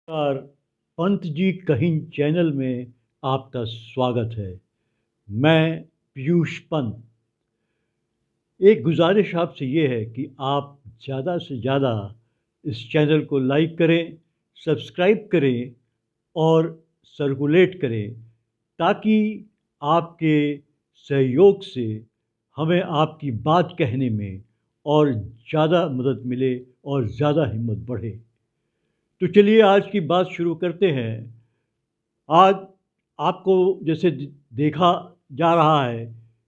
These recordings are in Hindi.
नमस्कार। पंत जी कहिन चैनल में आपका स्वागत है। मैं पीयूष पंत। एक गुजारिश आपसे ये है कि आप ज़्यादा से ज़्यादा इस चैनल को लाइक करें, सब्सक्राइब करें और सर्कुलेट करें, ताकि आपके सहयोग से हमें आपकी बात कहने में और ज़्यादा मदद मिले और ज़्यादा हिम्मत बढ़े। तो चलिए आज की बात शुरू करते हैं। आज आपको जैसे देखा जा रहा है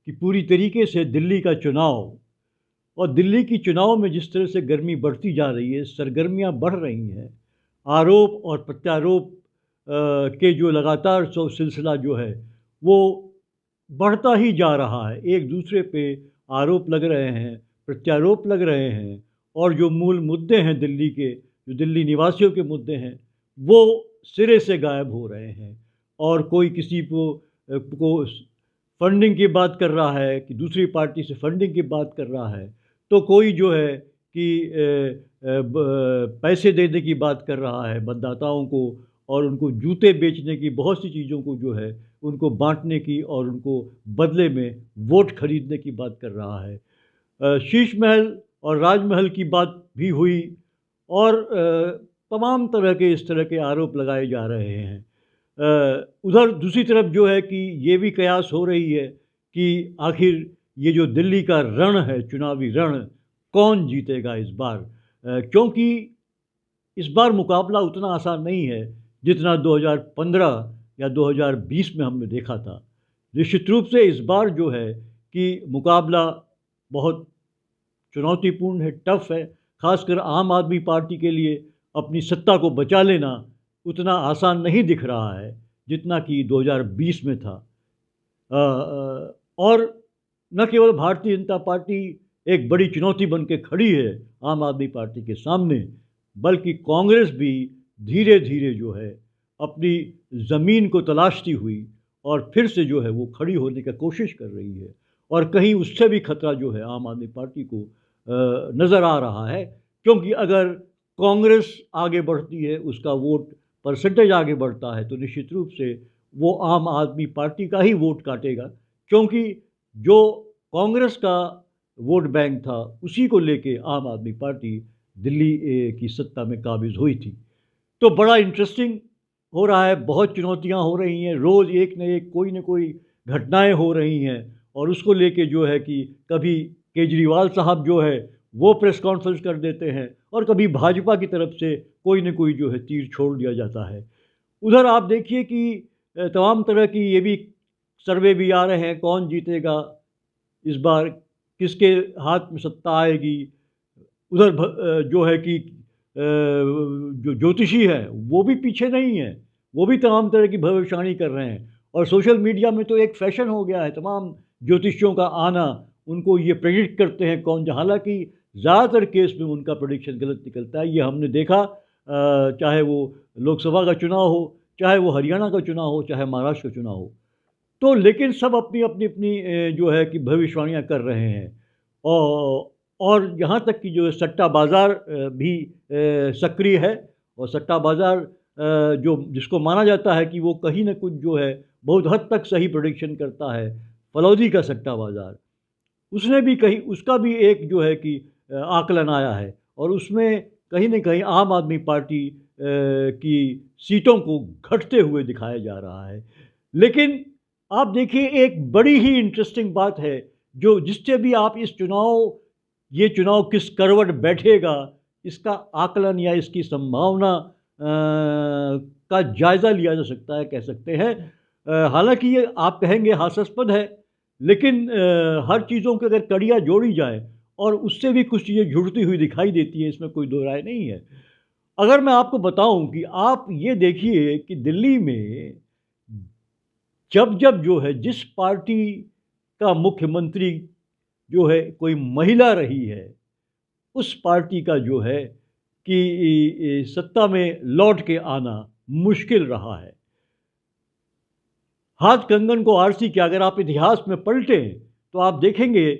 कि पूरी तरीके से दिल्ली का चुनाव और दिल्ली की चुनाव में जिस तरह से गर्मी बढ़ती जा रही है, सरगर्मियां बढ़ रही हैं, आरोप और प्रत्यारोप के जो लगातार सिलसिला जो है वो बढ़ता ही जा रहा है। एक दूसरे पे आरोप लग रहे हैं, प्रत्यारोप लग रहे हैं, और जो मूल मुद्दे हैं दिल्ली के, जो दिल्ली निवासियों के मुद्दे हैं, वो सिरे से गायब हो रहे हैं। और कोई किसी को फंडिंग की बात कर रहा है कि दूसरी पार्टी से फंडिंग की बात कर रहा है, तो कोई जो है कि पैसे देने की बात कर रहा है मतदाताओं को, और उनको जूते बेचने की, बहुत सी चीज़ों को जो है उनको बांटने की और उनको बदले में वोट खरीदने की बात कर रहा है। शीश महल और राजमहल की बात भी हुई, और तमाम तरह के इस तरह के आरोप लगाए जा रहे हैं। उधर दूसरी तरफ जो है कि ये भी कयास हो रही है कि आखिर ये जो दिल्ली का रण है, चुनावी रण, कौन जीतेगा इस बार। क्योंकि इस बार मुकाबला उतना आसान नहीं है जितना 2015 या 2020 में हमने देखा था। निश्चित रूप से इस बार जो है कि मुकाबला बहुत चुनौतीपूर्ण है, टफ है। खासकर आम आदमी पार्टी के लिए अपनी सत्ता को बचा लेना उतना आसान नहीं दिख रहा है जितना कि 2020 में था। और न केवल भारतीय जनता पार्टी एक बड़ी चुनौती बन के खड़ी है आम आदमी पार्टी के सामने, बल्कि कांग्रेस भी धीरे धीरे जो है अपनी ज़मीन को तलाशती हुई और फिर से जो है वो खड़ी होने की कोशिश कर रही है। और कहीं उससे भी खतरा जो है आम आदमी पार्टी को नज़र आ रहा है, क्योंकि अगर कांग्रेस आगे बढ़ती है, उसका वोट परसेंटेज आगे बढ़ता है, तो निश्चित रूप से वो आम आदमी पार्टी का ही वोट काटेगा, क्योंकि जो कांग्रेस का वोट बैंक था उसी को लेके आम आदमी पार्टी दिल्ली की सत्ता में काबिज हुई थी। तो बड़ा इंटरेस्टिंग हो रहा है, बहुत चुनौतियां हो रही हैं, रोज़ एक न एक कोई न कोई घटनाएं हो रही हैं, और उसको लेके जो है कि कभी केजरीवाल साहब जो है वो प्रेस कॉन्फ्रेंस कर देते हैं, और कभी भाजपा की तरफ से कोई न कोई जो है तीर छोड़ दिया जाता है। उधर आप देखिए कि तमाम तरह की ये भी सर्वे भी आ रहे हैं, कौन जीतेगा इस बार, किसके हाथ में सत्ता आएगी। उधर जो है कि जो ज्योतिषी है वो भी पीछे नहीं है, वो भी तमाम तरह की भविष्यवाणी कर रहे हैं। और सोशल मीडिया में तो एक फैशन हो गया है तमाम ज्योतिषियों का आना, उनको ये प्रेडिक्ट करते हैं कौन, हालांकि ज़्यादातर केस में उनका प्रेडिक्शन गलत निकलता है। ये हमने देखा, चाहे वो लोकसभा का चुनाव हो, चाहे वो हरियाणा का चुनाव हो, चाहे महाराष्ट्र का चुनाव हो। तो लेकिन सब अपनी अपनी अपनी जो है कि भविष्यवाणियाँ कर रहे हैं। और यहाँ तक कि जो है सट्टा बाज़ार भी सक्रिय है। और सट्टा बाज़ार जो जिसको माना जाता है कि वो कहीं न कुछ जो है बहुत हद तक सही प्रेडिक्शन करता है, फलौदी का सट्टा बाज़ार, उसने भी कहीं, उसका भी एक जो है कि आकलन आया है, और उसमें कहीं न कहीं आम आदमी पार्टी की सीटों को घटते हुए दिखाया जा रहा है। लेकिन आप देखिए, एक बड़ी ही इंटरेस्टिंग बात है, जो जिससे भी आप इस चुनाव, ये चुनाव किस करवट बैठेगा, इसका आकलन या इसकी संभावना का जायज़ा लिया जा सकता है, कह सकते हैं। हालांकि ये आप कहेंगे हास्यास्पद है, लेकिन हर चीज़ों की अगर कड़ियाँ जोड़ी जाए और उससे भी कुछ चीज़ें जुड़ती हुई दिखाई देती हैं, इसमें कोई दो राय नहीं है। अगर मैं आपको बताऊं कि आप ये देखिए कि दिल्ली में जब जब जो है जिस पार्टी का मुख्यमंत्री जो है कोई महिला रही है, उस पार्टी का जो है कि सत्ता में लौट के आना मुश्किल रहा है। हाथ कंगन को आरसी के अगर आप इतिहास में पलटें तो आप देखेंगे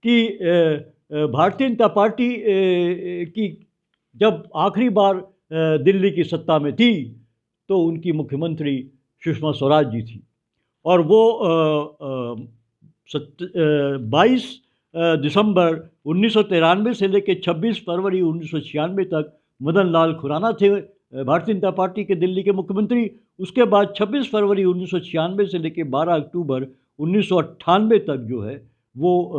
कि भारतीय जनता पार्टी की जब आखिरी बार दिल्ली की सत्ता में थी तो उनकी मुख्यमंत्री सुषमा स्वराज जी थी। और वो 22 दिसंबर 1993 से लेकर 26 फरवरी 1996 तक मदन लाल खुराना थे भारतीय जनता पार्टी के दिल्ली के मुख्यमंत्री। उसके बाद 26 फरवरी 1996 से लेकर 12 अक्टूबर 1998 तक जो है वो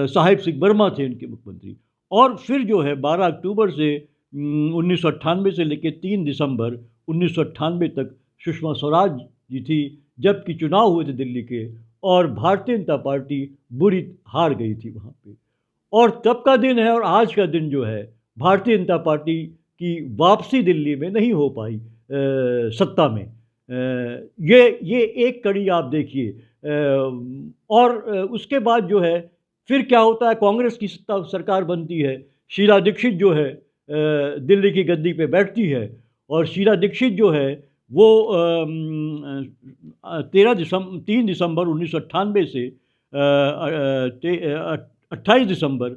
साहिब सिंह वर्मा थे इनके मुख्यमंत्री। और फिर जो है 12 अक्टूबर से 1998 से लेकर 3 दिसंबर 1998 तक सुषमा स्वराज जी थी, जबकि चुनाव हुए थे दिल्ली के और भारतीय जनता पार्टी बुरी हार गई थी वहाँ पे। और तब का दिन है और आज का दिन जो है भारतीय जनता पार्टी की वापसी दिल्ली में नहीं हो पाई सत्ता में। ये एक कड़ी आप देखिए। और उसके बाद जो है फिर क्या होता है, कांग्रेस की सत्ता सरकार बनती है, शीला दीक्षित जो है दिल्ली की गद्दी पे बैठती है। और शीला दीक्षित जो है वो 3 दिसंबर 1998 से 28 दिसंबर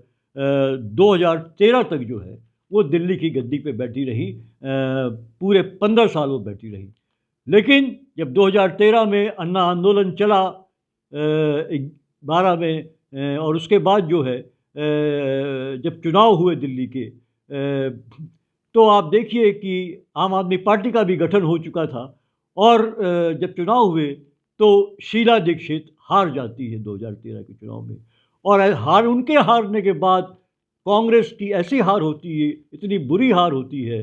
2013 तक जो है वो दिल्ली की गद्दी पे बैठी रही, पूरे 15 साल वो बैठी रही। लेकिन जब 2013 में अन्ना आंदोलन चला 12 में, और उसके बाद जो है जब चुनाव हुए दिल्ली के, तो आप देखिए कि आम आदमी पार्टी का भी गठन हो चुका था। और जब चुनाव हुए तो शीला दीक्षित हार जाती है 2013 के चुनाव में। और उनके हारने के बाद कांग्रेस की ऐसी हार होती है, इतनी बुरी हार होती है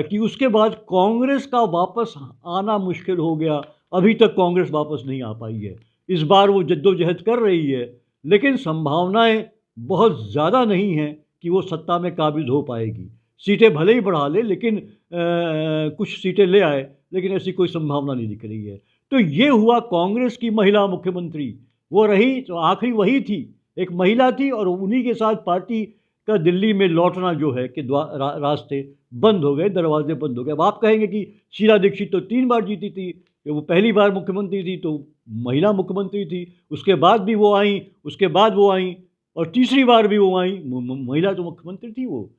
कि उसके बाद कांग्रेस का वापस आना मुश्किल हो गया। अभी तक कांग्रेस वापस नहीं आ पाई है। इस बार वो जद्दोजहद कर रही है, लेकिन संभावनाएं बहुत ज़्यादा नहीं हैं कि वो सत्ता में काबिज हो पाएगी। सीटें भले ही बढ़ा ले, लेकिन कुछ सीटें ले आए, लेकिन ऐसी कोई संभावना नहीं दिख रही है। तो ये हुआ कांग्रेस की महिला मुख्यमंत्री। वो रही तो आखिरी वही थी, एक महिला थी, और उन्हीं के साथ पार्टी का दिल्ली में लौटना जो है कि रास्ते बंद हो गए, दरवाजे बंद हो गए। अब आप कहेंगे कि शीला दीक्षित तो 3 बार जीती थी, वो पहली बार मुख्यमंत्री थी तो महिला मुख्यमंत्री थी, उसके बाद भी वो आई, उसके बाद वो आई, और तीसरी बार भी वो आई, महिला तो मुख्यमंत्री थी। वो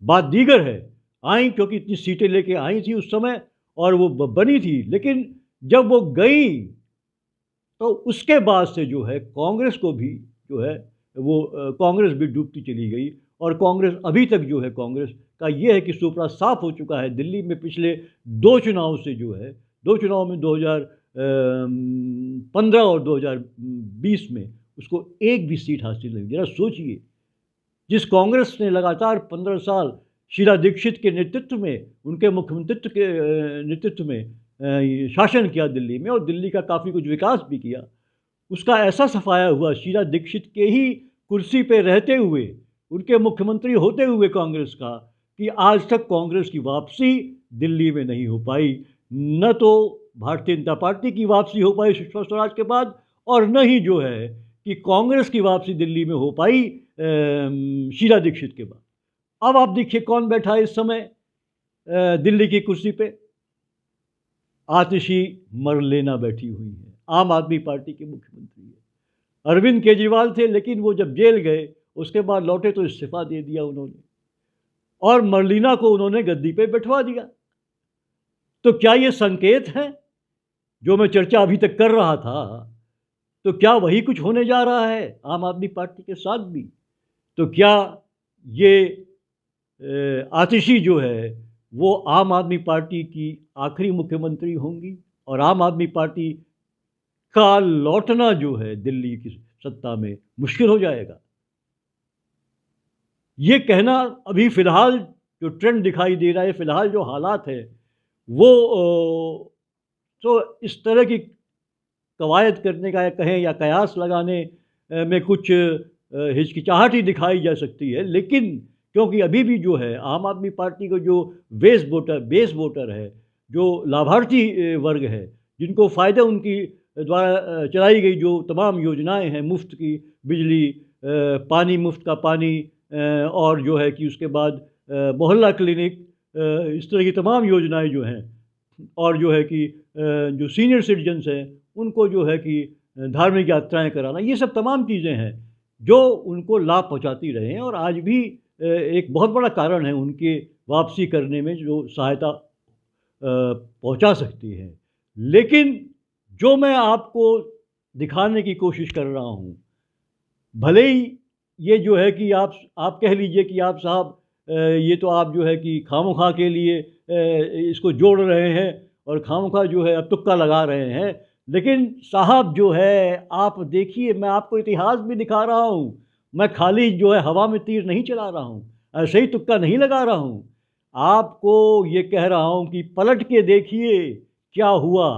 बात दीगर है, आई क्योंकि इतनी सीटें लेके आई थी उस समय और वो बनी थी। लेकिन जब वो गई तो उसके बाद से जो है कांग्रेस को भी जो है वो कांग्रेस भी डूबती चली गई। और कांग्रेस अभी तक जो है, कांग्रेस का ये है कि सुपड़ा साफ हो चुका है दिल्ली में। पिछले 2 चुनाव से जो है, 2 चुनाव में 2015 और 2020 में उसको एक भी सीट हासिल नहीं। जरा सोचिए, जिस कांग्रेस ने लगातार 15 साल शीला दीक्षित के नेतृत्व में, उनके मुख्यमंत्रित्व के नेतृत्व में शासन किया दिल्ली में, और दिल्ली का काफ़ी कुछ विकास भी किया, उसका ऐसा सफाया हुआ शीला दीक्षित के ही कुर्सी पे रहते हुए, उनके मुख्यमंत्री होते हुए कांग्रेस का, कि आज तक कांग्रेस की वापसी दिल्ली में नहीं हो पाई। न तो भारतीय जनता पार्टी की वापसी हो पाई सुषमा स्वराज के बाद, और न ही जो है कि कांग्रेस की वापसी दिल्ली में हो पाई शीला दीक्षित के बाद। अब आप देखिए कौन बैठा है इस समय दिल्ली की कुर्सी पे। आतिशी मरलेना बैठी हुई है, आम आदमी पार्टी के मुख्यमंत्री है। अरविंद केजरीवाल थे, लेकिन वो जब जेल गए उसके बाद लौटे तो इस्तीफा दे दिया उन्होंने, और मरलीना को उन्होंने गद्दी पे बैठवा दिया। तो क्या ये संकेत है, जो मैं चर्चा अभी तक कर रहा था, तो क्या वही कुछ होने जा रहा है आम आदमी पार्टी के साथ भी? तो क्या ये आतिशी जो है वो आम आदमी पार्टी की आखिरी मुख्यमंत्री होंगी, और आम आदमी पार्टी का लौटना जो है दिल्ली की सत्ता में मुश्किल हो जाएगा? ये कहना अभी फ़िलहाल जो ट्रेंड दिखाई दे रहा है, फ़िलहाल जो हालात है, वो तो इस तरह की कवायद करने का या कहें या कयास लगाने में कुछ हिचकिचाहट ही दिखाई जा सकती है। लेकिन क्योंकि अभी भी जो है आम आदमी पार्टी को जो बेस वोटर है, जो लाभार्थी वर्ग है, जिनको फ़ायदे उनकी द्वारा चलाई गई जो तमाम योजनाएं हैं, मुफ्त की बिजली, पानी, मुफ्त का पानी, और जो है कि उसके बाद मोहल्ला क्लिनिक, इस तरह की तमाम योजनाएं जो हैं, और जो है कि जो सीनियर सिटीजन्स हैं उनको जो है कि धार्मिक यात्राएं कराना, ये सब तमाम चीज़ें हैं जो उनको लाभ पहुंचाती रहे हैं। और आज भी एक बहुत बड़ा कारण है उनके वापसी करने में जो सहायता पहुंचा सकती है। लेकिन जो मैं आपको दिखाने की कोशिश कर रहा हूं, भले ही ये जो है कि आप कह लीजिए कि आप साहब ये तो आप जो है कि खामोखा के लिए इसको जोड़ रहे हैं और खामोखा जो है अब तुक्का लगा रहे हैं। लेकिन साहब जो है, आप देखिए, मैं आपको इतिहास भी दिखा रहा हूँ। मैं खाली जो है हवा में तीर नहीं चला रहा हूँ, ऐसे ही तुक्का नहीं लगा रहा हूँ। आपको ये कह रहा हूँ कि पलट के देखिए क्या हुआ।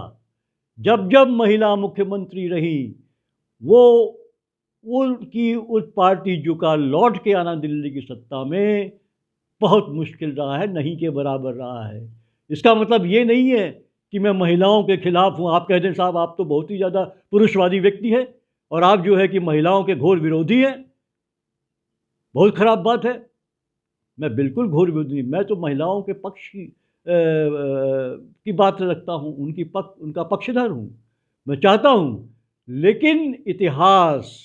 जब जब महिला मुख्यमंत्री रही, वो उनकी उस पार्टी जो का लौट के आना दिल्ली की सत्ता में बहुत मुश्किल रहा है, नहीं के बराबर रहा है। इसका मतलब ये नहीं है कि मैं महिलाओं के खिलाफ हूँ। आप कहते हैं साहब आप तो बहुत ही ज़्यादा पुरुषवादी व्यक्ति हैं और आप जो है कि महिलाओं के घोर विरोधी हैं, बहुत खराब बात है। मैं बिल्कुल घोर विरोधी, मैं तो महिलाओं के पक्ष की बात रखता हूँ, उनका पक्षधर हूँ, मैं चाहता हूँ। लेकिन इतिहास,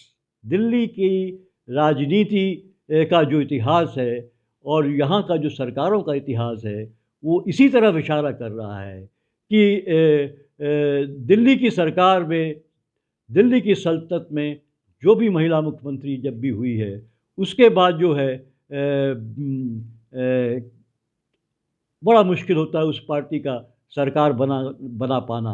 दिल्ली की राजनीति का जो इतिहास है और यहाँ का जो सरकारों का इतिहास है, वो इसी तरफ इशारा कर रहा है कि दिल्ली की सरकार में, दिल्ली की सल्तनत में जो भी महिला मुख्यमंत्री जब भी हुई है, उसके बाद जो है बड़ा मुश्किल होता है उस पार्टी का सरकार बना पाना।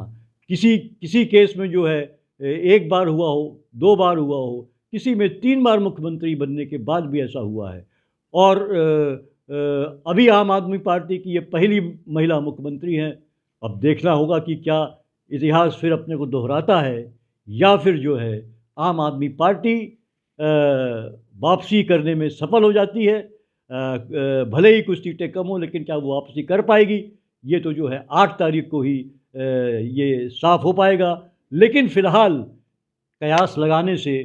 किसी किसी केस में जो है एक बार हुआ हो, 2 बार हुआ हो, किसी में 3 बार मुख्यमंत्री बनने के बाद भी ऐसा हुआ है। और अभी आम आदमी पार्टी की ये पहली महिला मुख्यमंत्री हैं। अब देखना होगा कि क्या इतिहास फिर अपने को दोहराता है या फिर जो है आम आदमी पार्टी वापसी करने में सफल हो जाती है। भले ही कुछ सीटें कम हो, लेकिन क्या वो वापसी कर पाएगी, ये तो जो है 8 तारीख को ही ये साफ हो पाएगा। लेकिन फ़िलहाल कयास लगाने से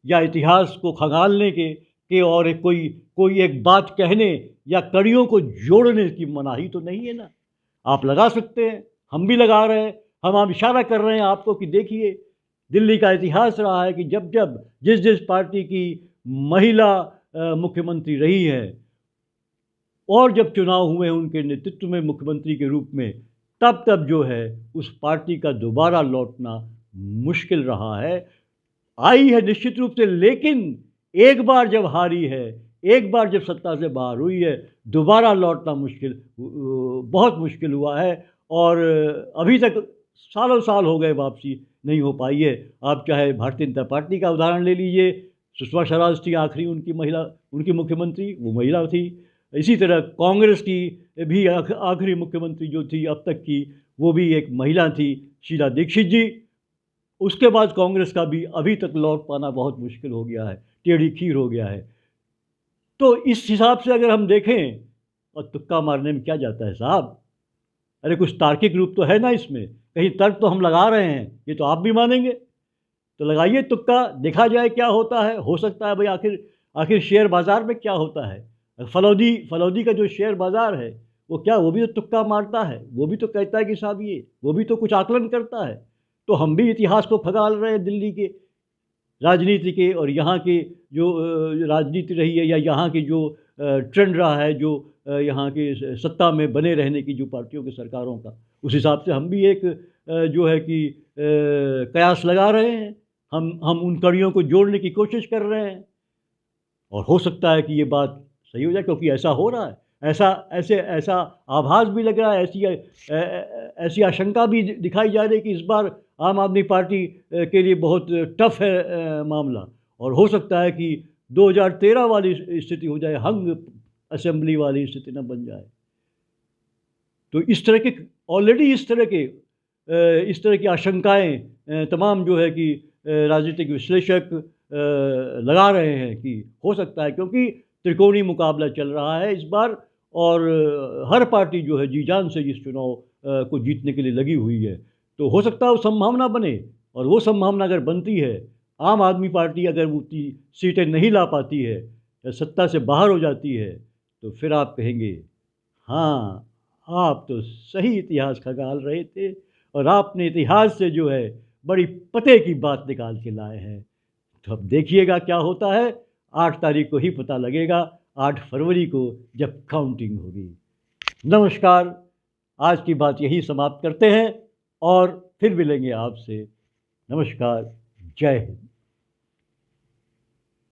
या इतिहास को खंगालने के और कोई एक बात कहने या कड़ियों को जोड़ने की मनाही तो नहीं है ना। आप लगा सकते हैं, हम भी लगा रहे हैं, हम आप इशारा कर रहे हैं आपको कि देखिए, दिल्ली का इतिहास रहा है कि जब जब जिस जिस पार्टी की महिला मुख्यमंत्री रही है और जब चुनाव हुए उनके नेतृत्व में मुख्यमंत्री के रूप में, तब तब जो है उस पार्टी का दोबारा लौटना मुश्किल रहा है। आई है निश्चित रूप से, लेकिन एक बार जब हारी है, एक बार जब सत्ता से बाहर हुई है, दोबारा लौटना बहुत मुश्किल हुआ है। और अभी तक सालों साल हो गए, वापसी नहीं हो पाई है। आप चाहे भारतीय जनता पार्टी का उदाहरण ले लीजिए, सुषमा स्वराज थी आखिरी उनकी मुख्यमंत्री, वो महिला थी। इसी तरह कांग्रेस की भी आखिरी मुख्यमंत्री जो थी अब तक की, वो भी एक महिला थी, शीला दीक्षित जी। उसके बाद कांग्रेस का भी अभी तक लौट पाना बहुत मुश्किल हो गया है, टेढ़ी खीर हो गया है। तो इस हिसाब से अगर हम देखें, और तुक्का मारने में क्या जाता है साहब, अरे कुछ तार्किक रूप तो है ना इसमें, कहीं तर्क तो हम लगा रहे हैं, ये तो आप भी मानेंगे। तो लगाइए तुक्का, देखा जाए क्या होता है। हो सकता है भाई आखिर शेयर बाज़ार में क्या होता है। फलौदी का जो शेयर बाज़ार है, वो भी तो तुक्का मारता है, वो भी तो कहता है कि साहब ये, वो भी तो कुछ आकलन करता है। तो हम भी इतिहास को खंगाल रहे हैं, दिल्ली के राजनीति के और यहाँ की जो राजनीति रही है, या यहाँ की जो ट्रेंड रहा है, जो यहाँ की सत्ता में बने रहने की जो पार्टियों की सरकारों का, उस हिसाब से हम भी एक जो है कि कयास लगा रहे हैं। हम उन कड़ियों को जोड़ने की कोशिश कर रहे हैं और हो सकता है कि ये बात सही हो जाए, क्योंकि ऐसा हो रहा है। ऐसा आभास भी लग रहा है, ऐसी आशंका भी दिखाई जा रही है कि इस बार आम आदमी पार्टी के लिए बहुत टफ है मामला। और हो सकता है कि 2013 वाली स्थिति हो जाए, हंग असेंबली वाली स्थिति न बन जाए। तो इस तरह के ऑलरेडी इस तरह की आशंकाएं तमाम जो है कि राजनीतिक विश्लेषक लगा रहे हैं कि हो सकता है, क्योंकि त्रिकोणीय मुकाबला चल रहा है इस बार, और हर पार्टी जो है जी जान से इस चुनाव को जीतने के लिए लगी हुई है। तो हो सकता है वो संभावना बने, और वो संभावना अगर बनती है, आम आदमी पार्टी अगर उतनी सीटें नहीं ला पाती है या सत्ता से बाहर हो जाती है, तो फिर आप कहेंगे हाँ, आप तो सही इतिहास खंगाल रहे थे और आपने इतिहास से जो है बड़ी पते की बात निकाल के लाए हैं। तो अब देखिएगा क्या होता है, 8 तारीख को ही पता लगेगा। 8 फरवरी को जब काउंटिंग होगी। नमस्कार, आज की बात यही समाप्त करते हैं और फिर मिलेंगे आपसे। नमस्कार, जय हिंद।